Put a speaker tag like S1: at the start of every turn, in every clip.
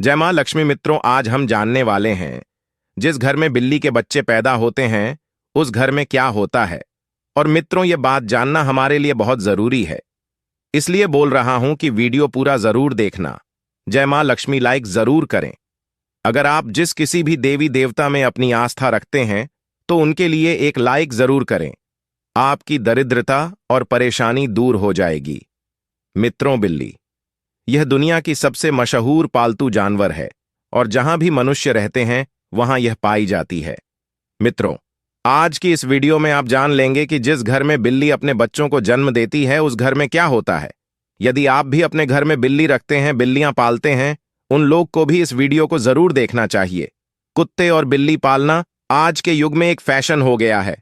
S1: जय मां लक्ष्मी। मित्रों, आज हम जानने वाले हैं जिस घर में बिल्ली के बच्चे पैदा होते हैं उस घर में क्या होता है। और मित्रों, ये बात जानना हमारे लिए बहुत जरूरी है, इसलिए बोल रहा हूं कि वीडियो पूरा जरूर देखना। जय मां लक्ष्मी लाइक जरूर करें। अगर आप जिस किसी भी देवी देवता में अपनी आस्था रखते हैं तो उनके लिए एक लाइक जरूर करें। आपकी दरिद्रता और परेशानी दूर हो जाएगी। मित्रों, बिल्ली यह दुनिया की सबसे मशहूर पालतू जानवर है और जहां भी मनुष्य रहते हैं वहां यह पाई जाती है। मित्रों, आज की इस वीडियो में आप जान लेंगे कि जिस घर में बिल्ली अपने बच्चों को जन्म देती है उस घर में क्या होता है। यदि आप भी अपने घर में बिल्ली रखते हैं, बिल्लियां पालते हैं, उन लोग को भी इस वीडियो को जरूर देखना चाहिए। कुत्ते और बिल्ली पालना आज के युग में एक फैशन हो गया है।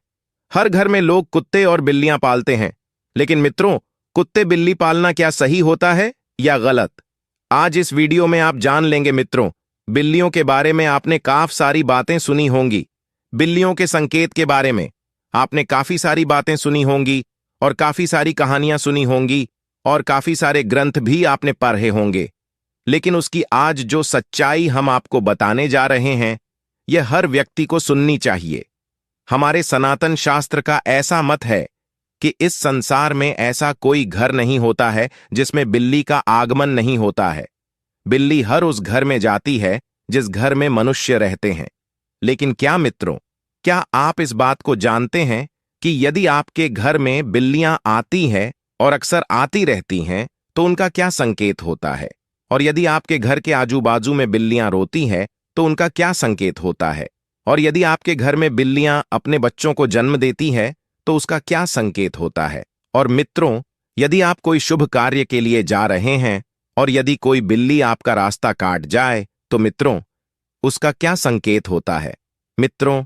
S1: हर घर में लोग कुत्ते और बिल्लियां पालते हैं। लेकिन मित्रों, कुत्ते बिल्ली पालना क्या सही होता है या गलत? आज इस वीडियो में आप जान लेंगे। मित्रों, बिल्लियों के बारे में आपने काफी सारी बातें सुनी होंगी। बिल्लियों के संकेत के बारे में आपने काफी सारी बातें सुनी होंगी और काफी सारी कहानियां सुनी होंगी और काफी सारे ग्रंथ भी आपने पढ़े होंगे। लेकिन उसकी आज जो सच्चाई हम आपको बताने जा रहे हैं, यह हर व्यक्ति को सुननी चाहिए। हमारे सनातन शास्त्र का ऐसा मत है कि इस संसार में ऐसा कोई घर नहीं होता है जिसमें बिल्ली का आगमन नहीं होता है। बिल्ली हर उस घर में जाती है जिस घर में मनुष्य रहते हैं। लेकिन क्या मित्रों, क्या आप इस बात को जानते हैं कि यदि आपके घर में बिल्लियां आती हैं और अक्सर आती रहती हैं तो उनका क्या संकेत होता है? और यदि आपके घर के आजू बाजू में बिल्लियां रोती हैं तो उनका क्या संकेत होता है? और यदि आपके घर में बिल्लियां अपने बच्चों को जन्म देती है तो उसका क्या संकेत होता है? और मित्रों, यदि आप कोई शुभ कार्य के लिए जा रहे हैं और यदि कोई बिल्ली आपका रास्ता काट जाए तो मित्रों, उसका क्या संकेत होता है? मित्रों,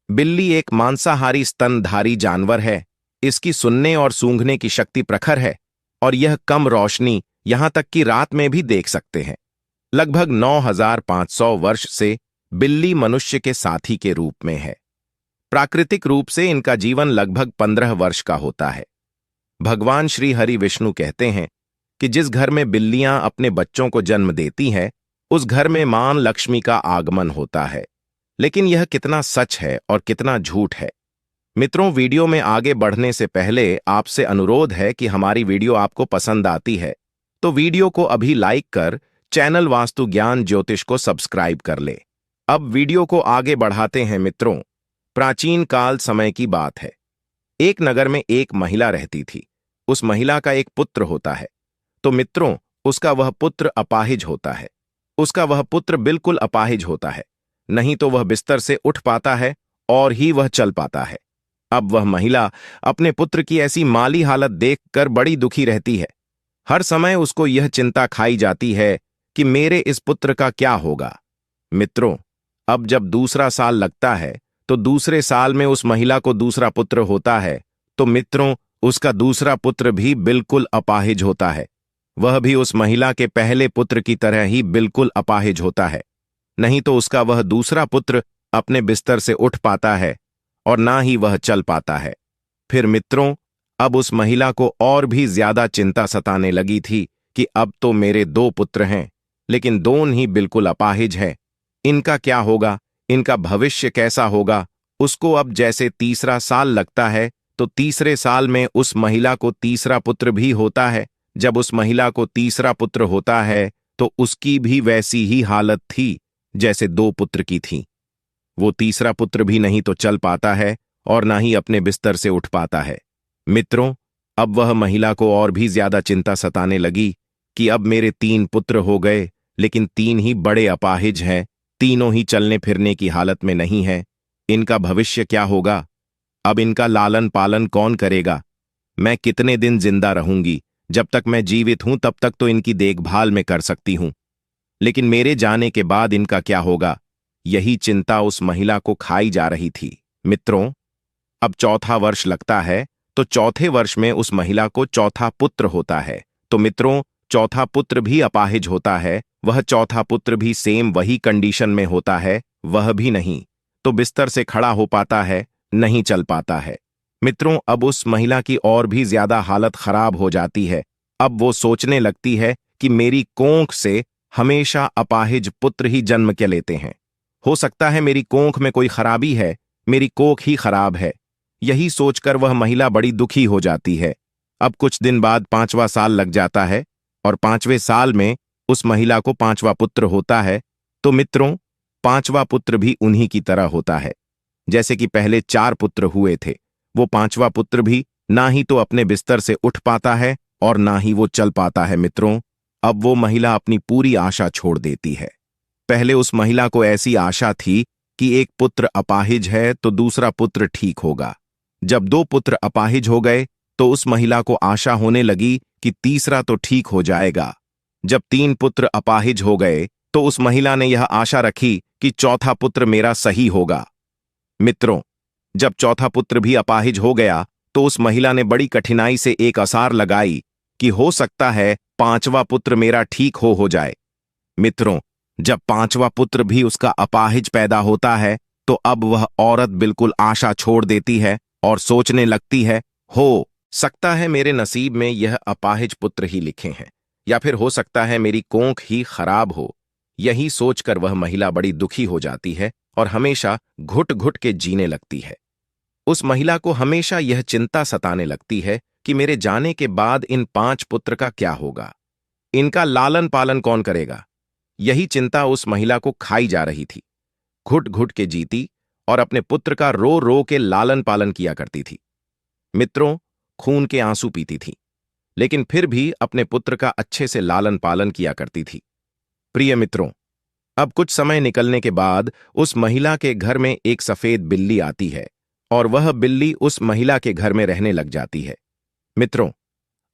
S1: बिल्ली एक मांसाहारी स्तनधारी जानवर है। इसकी सुनने और सूंघने की शक्ति प्रखर है और यह कम रोशनी, यहां तक कि रात में भी देख सकते हैं। लगभग 9500 वर्ष से बिल्ली मनुष्य के साथी के रूप में है। प्राकृतिक रूप से इनका जीवन लगभग 15 वर्ष का होता है। भगवान श्री हरि विष्णु कहते हैं कि जिस घर में बिल्लियां अपने बच्चों को जन्म देती हैं उस घर में मां लक्ष्मी का आगमन होता है। लेकिन यह कितना सच है और कितना झूठ है? मित्रों, वीडियो में आगे बढ़ने से पहले आपसे अनुरोध है कि हमारी वीडियो आपको पसंद आती है तो वीडियो को अभी लाइक कर चैनल वास्तु ज्ञान ज्योतिष को सब्सक्राइब कर ले। अब वीडियो को आगे बढ़ाते हैं। मित्रों, प्राचीन काल समय की बात है। एक नगर में एक महिला रहती थी। उस महिला का एक पुत्र होता है। तो मित्रों, उसका वह पुत्र अपाहिज होता है। उसका वह पुत्र बिल्कुल अपाहिज होता है। नहीं तो वह बिस्तर से उठ पाता है और ही वह चल पाता है। अब वह महिला अपने पुत्र की ऐसी माली हालत देखकर बड़ी दुखी रहती है। हर समय उसको यह चिंता खाई जाती है कि मेरे इस पुत्र का क्या होगा। मित्रों, अब जब दूसरा साल लगता है तो दूसरे साल में उस महिला को दूसरा पुत्र होता है। तो मित्रों, उसका दूसरा पुत्र भी बिल्कुल अपाहिज होता है। वह भी उस महिला के पहले पुत्र की तरह ही बिल्कुल अपाहिज होता है। नहीं तो उसका वह दूसरा पुत्र अपने बिस्तर से उठ पाता है और ना ही वह चल पाता है। फिर मित्रों, अब उस महिला को और भी ज्यादा चिंता सताने लगी थी कि अब तो मेरे 2 पुत्र हैं, लेकिन दोनों ही बिल्कुल अपाहिज हैं। इनका क्या होगा? इनका भविष्य कैसा होगा? उसको अब जैसे तीसरा साल लगता है तो तीसरे साल में उस महिला को तीसरा पुत्र भी होता है। जब उस महिला को तीसरा पुत्र होता है तो उसकी भी वैसी ही हालत थी जैसे 2 पुत्र की थी। वो तीसरा पुत्र भी नहीं तो चल पाता है और ना ही अपने बिस्तर से उठ पाता है। मित्रों, अब वह महिला को और भी ज्यादा चिंता सताने लगी कि अब मेरे 3 पुत्र हो गए, लेकिन 3 ही बड़े अपाहिज हैं। तीनों ही चलने फिरने की हालत में नहीं है। इनका भविष्य क्या होगा? अब इनका लालन पालन कौन करेगा? मैं कितने दिन जिंदा रहूंगी? जब तक मैं जीवित हूं तब तक तो इनकी देखभाल मैं कर सकती हूं, लेकिन मेरे जाने के बाद इनका क्या होगा? यही चिंता उस महिला को खाई जा रही थी। मित्रों, अब चौथा वर्ष लगता है तो चौथे वर्ष में उस महिला को चौथा पुत्र होता है। तो मित्रों, चौथा पुत्र भी अपाहिज होता है। वह चौथा पुत्र भी सेम वही कंडीशन में होता है। वह भी नहीं तो बिस्तर से खड़ा हो पाता है, नहीं चल पाता है। मित्रों, अब उस महिला की और भी ज्यादा हालत खराब हो जाती है। अब वो सोचने लगती है कि मेरी कोंख से हमेशा अपाहिज पुत्र ही जन्म के लेते हैं। हो सकता है मेरी कोख में कोई खराबी है, मेरी कोख ही खराब है। यही सोचकर वह महिला बड़ी दुखी हो जाती है। अब कुछ दिन बाद 5वां साल लग जाता है और 5वें साल में उस महिला को 5वां पुत्र होता है। तो मित्रों, 5वां पुत्र भी उन्हीं की तरह होता है। जैसे कि पहले 4 पुत्र हुए थे, वो 5वां पुत्र भी ना ही तो अपने बिस्तर से उठ पाता है और ना ही वो चल पाता है। मित्रों, अब वो महिला अपनी पूरी आशा छोड़ देती है। पहले उस महिला को ऐसी आशा थी कि एक पुत्र अपाहिज है तो दूसरा पुत्र ठीक होगा। जब 2 पुत्र अपाहिज हो गए तो उस महिला को आशा होने लगी कि तीसरा तो ठीक हो जाएगा। जब 3 पुत्र अपाहिज हो गए तो उस महिला ने यह आशा रखी कि चौथा पुत्र मेरा सही होगा। मित्रों, जब चौथा पुत्र भी अपाहिज हो गया तो उस महिला ने बड़ी कठिनाई से एक आसार लगाई कि हो सकता है 5वां पुत्र मेरा ठीक हो जाए। मित्रों, जब 5वां पुत्र भी उसका अपाहिज पैदा होता है तो अब वह औरत बिल्कुल आशा छोड़ देती है और सोचने लगती है, हो सकता है मेरे नसीब में यह अपाहिज पुत्र ही लिखे हैं, या फिर हो सकता है मेरी कोख ही खराब हो। यही सोचकर वह महिला बड़ी दुखी हो जाती है और हमेशा घुट घुट के जीने लगती है। उस महिला को हमेशा यह चिंता सताने लगती है कि मेरे जाने के बाद इन 5 पुत्र का क्या होगा, इनका लालन पालन कौन करेगा। यही चिंता उस महिला को खाई जा रही थी। घुट घुट के जीती और अपने पुत्र का रो रो के लालन पालन किया करती थी। मित्रों, खून के आंसू पीती थी, लेकिन फिर भी अपने पुत्र का अच्छे से लालन पालन किया करती थी। प्रिय मित्रों, अब कुछ समय निकलने के बाद उस महिला के घर में एक सफेद बिल्ली आती है और वह बिल्ली उस महिला के घर में रहने लग जाती है। मित्रों,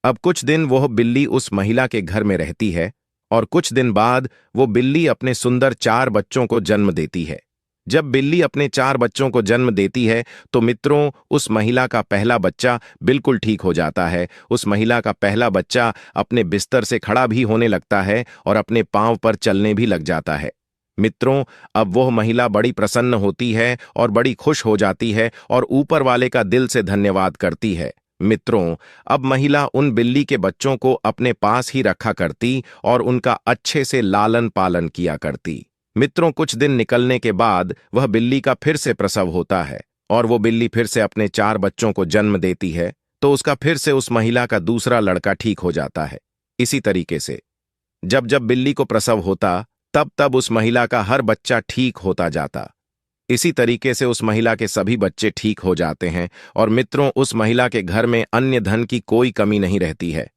S1: अब कुछ दिन वह बिल्ली उस महिला के घर में रहती है और कुछ दिन बाद वो बिल्ली अपने सुंदर 4 बच्चों को जन्म देती है। जब बिल्ली अपने 4 बच्चों को जन्म देती है तो मित्रों, उस महिला का पहला बच्चा बिल्कुल ठीक हो जाता है। उस महिला का पहला बच्चा अपने बिस्तर से खड़ा भी होने लगता है और अपने पांव पर चलने भी लग जाता है। मित्रों, अब वह महिला बड़ी प्रसन्न होती है और बड़ी खुश हो जाती है और ऊपर वाले का दिल से धन्यवाद करती है। मित्रों, अब महिला उन बिल्ली के बच्चों को अपने पास ही रखा करती और उनका अच्छे से लालन पालन किया करती। मित्रों, कुछ दिन निकलने के बाद वह बिल्ली का फिर से प्रसव होता है और वो बिल्ली फिर से अपने 4 बच्चों को जन्म देती है तो उसका फिर से उस महिला का दूसरा लड़का ठीक हो जाता है। इसी तरीके से जब जब बिल्ली को प्रसव होता तब तब उस महिला का हर बच्चा ठीक होता जाता। इसी तरीके से उस महिला के सभी बच्चे ठीक हो जाते हैं और मित्रों, उस महिला के घर में अन्य धन की कोई कमी नहीं रहती है।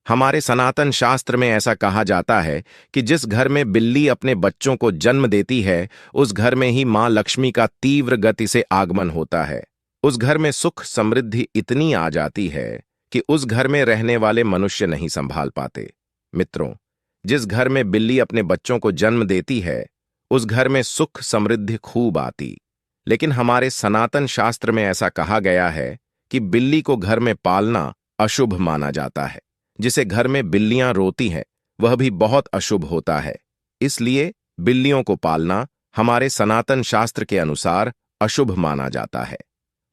S1: हमारे सनातन शास्त्र में ऐसा कहा जाता है कि जिस घर में बिल्ली अपने बच्चों को जन्म देती है उस घर में ही मां लक्ष्मी का तीव्र गति से आगमन होता है। उस घर में सुख समृद्धि इतनी आ जाती है कि उस घर में रहने वाले मनुष्य नहीं संभाल पाते। मित्रों, जिस घर में बिल्ली अपने बच्चों को जन्म देती है उस घर में सुख समृद्धि खूब आती। लेकिन हमारे सनातन शास्त्र में ऐसा कहा गया है कि बिल्ली को घर में पालना अशुभ माना जाता है। जिसे घर में बिल्लियां रोती हैं वह भी बहुत अशुभ होता है। इसलिए बिल्लियों को पालना हमारे सनातन शास्त्र के अनुसार अशुभ माना जाता है।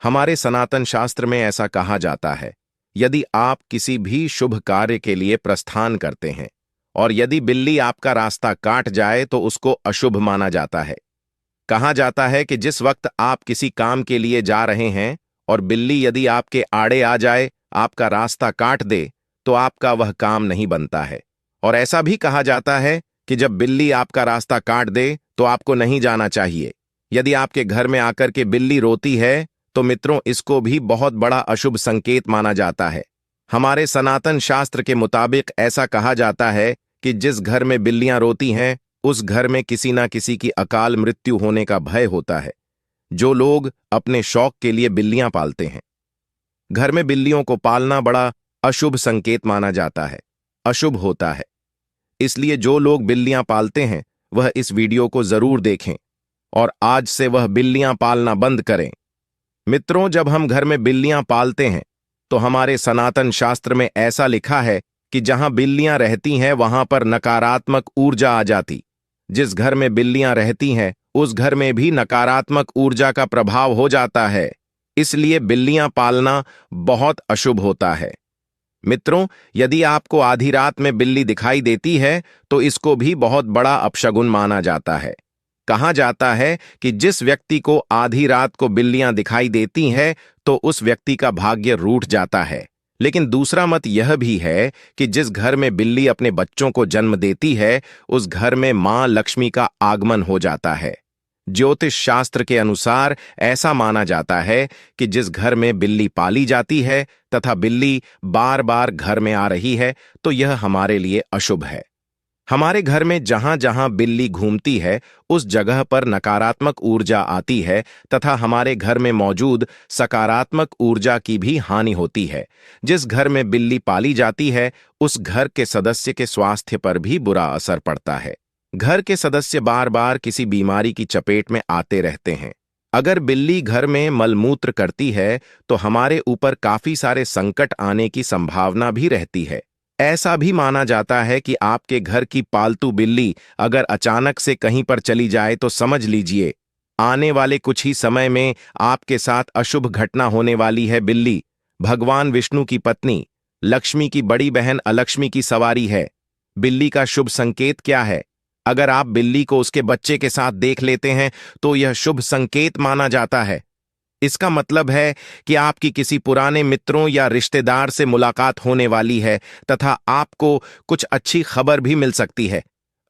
S1: हमारे सनातन शास्त्र में ऐसा कहा जाता है, यदि आप किसी भी शुभ कार्य के लिए प्रस्थान करते हैं और यदि बिल्ली आपका रास्ता काट जाए तो उसको अशुभ माना जाता है। कहा जाता है कि जिस वक्त आप किसी काम के लिए जा रहे हैं और बिल्ली यदि आपके आड़े आ जाए, आपका रास्ता काट दे, तो आपका वह काम नहीं बनता है। और ऐसा भी कहा जाता है कि जब बिल्ली आपका रास्ता काट दे तो आपको नहीं जाना चाहिए। यदि आपके घर में आकर के बिल्ली रोती है तो मित्रों, इसको भी बहुत बड़ा अशुभ संकेत माना जाता है। हमारे सनातन शास्त्र के मुताबिक ऐसा कहा जाता है कि जिस घर में बिल्लियां रोती हैं उस घर में किसी ना किसी की अकाल मृत्यु होने का भय होता है। जो लोग अपने शौक के लिए बिल्लियां पालते हैं, घर में बिल्लियों को पालना बड़ा अशुभ संकेत माना जाता है, अशुभ होता है। इसलिए जो लोग बिल्लियां पालते हैं वह इस वीडियो को जरूर देखें और आज से वह बिल्लियां पालना बंद करें। मित्रों, जब हम घर में बिल्लियां पालते हैं तो हमारे सनातन शास्त्र में ऐसा लिखा है कि जहां बिल्लियां रहती हैं वहां पर नकारात्मक ऊर्जा आ जाती। जिस घर में बिल्लियां रहती हैं उस घर में भी नकारात्मक ऊर्जा का प्रभाव हो जाता है। इसलिए बिल्लियां पालना बहुत अशुभ होता है। मित्रों, यदि आपको आधी रात में बिल्ली दिखाई देती है तो इसको भी बहुत बड़ा अपशगुन माना जाता है। कहा जाता है कि जिस व्यक्ति को आधी रात को बिल्लियां दिखाई देती हैं तो उस व्यक्ति का भाग्य रूठ जाता है। लेकिन दूसरा मत यह भी है कि जिस घर में बिल्ली अपने बच्चों को जन्म देती है उस घर में मां लक्ष्मी का आगमन हो जाता है। ज्योतिष शास्त्र के अनुसार ऐसा माना जाता है कि जिस घर में बिल्ली पाली जाती है तथा बिल्ली बार बार घर में आ रही है तो यह हमारे लिए अशुभ है। हमारे घर में जहां जहां बिल्ली घूमती है उस जगह पर नकारात्मक ऊर्जा आती है तथा हमारे घर में मौजूद सकारात्मक ऊर्जा की भी हानि होती है। जिस घर में बिल्ली पाली जाती है उस घर के सदस्य के स्वास्थ्य पर भी बुरा असर पड़ता है। घर के सदस्य बार बार किसी बीमारी की चपेट में आते रहते हैं। अगर बिल्ली घर में मलमूत्र करती है तो हमारे ऊपर काफी सारे संकट आने की संभावना भी रहती है। ऐसा भी माना जाता है कि आपके घर की पालतू बिल्ली अगर अचानक से कहीं पर चली जाए तो समझ लीजिए आने वाले कुछ ही समय में आपके साथ अशुभ घटना होने वाली है। बिल्ली भगवान विष्णु की पत्नी लक्ष्मी की बड़ी बहन अलक्ष्मी की सवारी है। बिल्ली का शुभ संकेत क्या है? अगर आप बिल्ली को उसके बच्चे के साथ देख लेते हैं तो यह शुभ संकेत माना जाता है। इसका मतलब है कि आपकी किसी पुराने मित्रों या रिश्तेदार से मुलाकात होने वाली है तथा आपको कुछ अच्छी खबर भी मिल सकती है।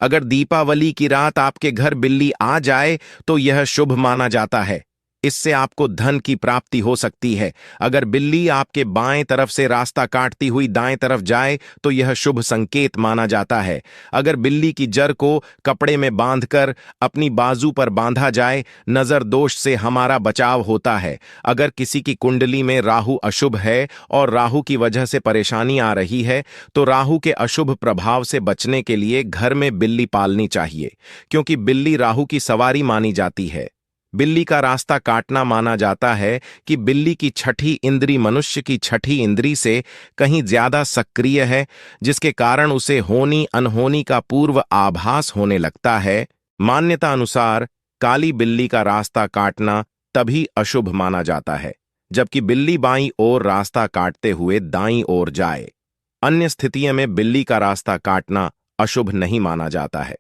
S1: अगर दीपावली की रात आपके घर बिल्ली आ जाए तो यह शुभ माना जाता है। इससे आपको धन की प्राप्ति हो सकती है। अगर बिल्ली आपके बाएं तरफ से रास्ता काटती हुई दाएं तरफ जाए तो यह शुभ संकेत माना जाता है। अगर बिल्ली की जड़ को कपड़े में बांधकर अपनी बाजू पर बांधा जाए, नजर दोष से हमारा बचाव होता है। अगर किसी की कुंडली में राहु अशुभ है और राहु की वजह से परेशानी आ रही है तो राहु के अशुभ प्रभाव से बचने के लिए घर में बिल्ली पालनी चाहिए, क्योंकि बिल्ली राहु की सवारी मानी जाती है। बिल्ली का रास्ता काटना माना जाता है कि बिल्ली की छठी इंद्री मनुष्य की छठी इंद्री से कहीं ज्यादा सक्रिय है, जिसके कारण उसे होनी अनहोनी का पूर्व आभास होने लगता है। मान्यता अनुसार काली बिल्ली का रास्ता काटना तभी अशुभ माना जाता है जबकि बिल्ली बाईं ओर रास्ता काटते हुए दाईं ओर जाए। अन्य स्थितियों में बिल्ली का रास्ता काटना अशुभ नहीं माना जाता है।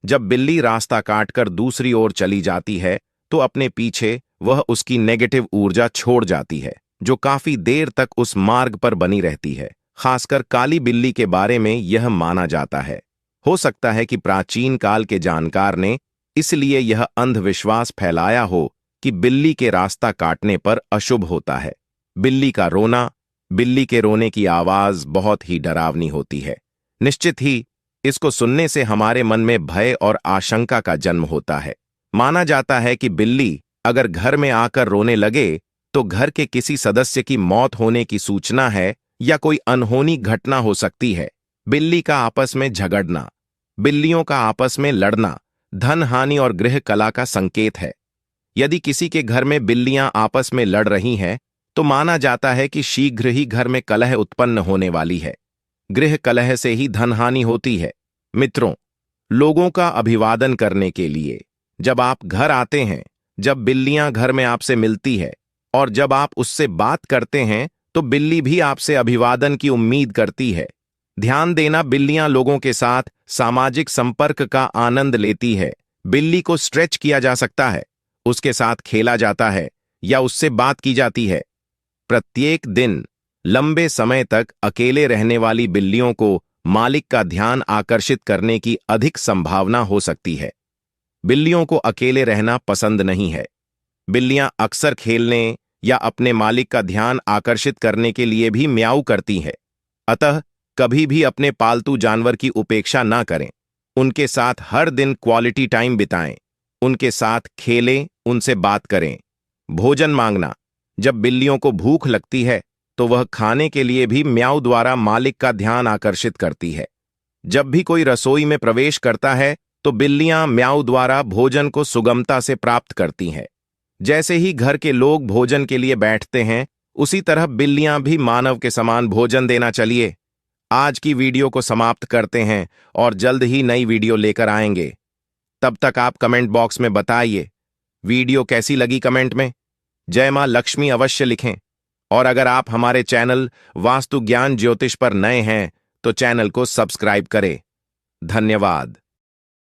S1: जब बिल्ली रास्ता काटकर दूसरी ओर चली जाती है तो अपने पीछे वह उसकी नेगेटिव ऊर्जा छोड़ जाती है, जो काफी देर तक उस मार्ग पर बनी रहती है। खासकर काली बिल्ली के बारे में यह माना जाता है। हो सकता है कि प्राचीन काल के जानकार ने इसलिए यह अंधविश्वास फैलाया हो कि बिल्ली के रास्ता काटने पर अशुभ होता है। बिल्ली का रोना, बिल्ली के रोने की आवाज बहुत ही डरावनी होती है। निश्चित ही इसको सुनने से हमारे मन में भय और आशंका का जन्म होता है। माना जाता है कि बिल्ली अगर घर में आकर रोने लगे तो घर के किसी सदस्य की मौत होने की सूचना है या कोई अनहोनी घटना हो सकती है। बिल्ली का आपस में झगड़ना, बिल्लियों का आपस में लड़ना धन हानि और गृह कला का संकेत है। यदि किसी के घर में बिल्लियां आपस में लड़ रही हैं तो माना जाता है कि शीघ्र ही घर में कलह उत्पन्न होने वाली है। गृह कलह से ही धन हानि होती है। मित्रों, लोगों का अभिवादन करने के लिए जब आप घर आते हैं, जब बिल्लियां घर में आपसे मिलती है और जब आप उससे बात करते हैं तो बिल्ली भी आपसे अभिवादन की उम्मीद करती है। ध्यान देना, बिल्लियां लोगों के साथ सामाजिक संपर्क का आनंद लेती है। बिल्ली को स्ट्रेच किया जा सकता है, उसके साथ खेला जाता है या उससे बात की जाती है। प्रत्येक दिन लंबे समय तक अकेले रहने वाली बिल्लियों को मालिक का ध्यान आकर्षित करने की अधिक संभावना हो सकती है। बिल्लियों को अकेले रहना पसंद नहीं है। बिल्लियां अक्सर खेलने या अपने मालिक का ध्यान आकर्षित करने के लिए भी म्याऊ करती है। अतः कभी भी अपने पालतू जानवर की उपेक्षा ना करें। उनके साथ हर दिन क्वालिटी टाइम बिताएं। उनके साथ खेलें, उनसे बात करें। भोजन मांगना, जब बिल्लियों को भूख लगती है तो वह खाने के लिए भी म्याऊ द्वारा मालिक का ध्यान आकर्षित करती है। जब भी कोई रसोई में प्रवेश करता है तो बिल्लियां म्याऊ द्वारा भोजन को सुगमता से प्राप्त करती हैं। जैसे ही घर के लोग भोजन के लिए बैठते हैं उसी तरह बिल्लियां भी मानव के समान भोजन देना। चलिए आज की वीडियो को समाप्त करते हैं और जल्द ही नई वीडियो लेकर आएंगे। तब तक आप कमेंट बॉक्स में बताइए वीडियो कैसी लगी। कमेंट में जय मां लक्ष्मी अवश्य लिखें और अगर आप हमारे चैनल वास्तु ज्ञान ज्योतिष पर नए हैं तो चैनल को सब्सक्राइब करें। धन्यवाद।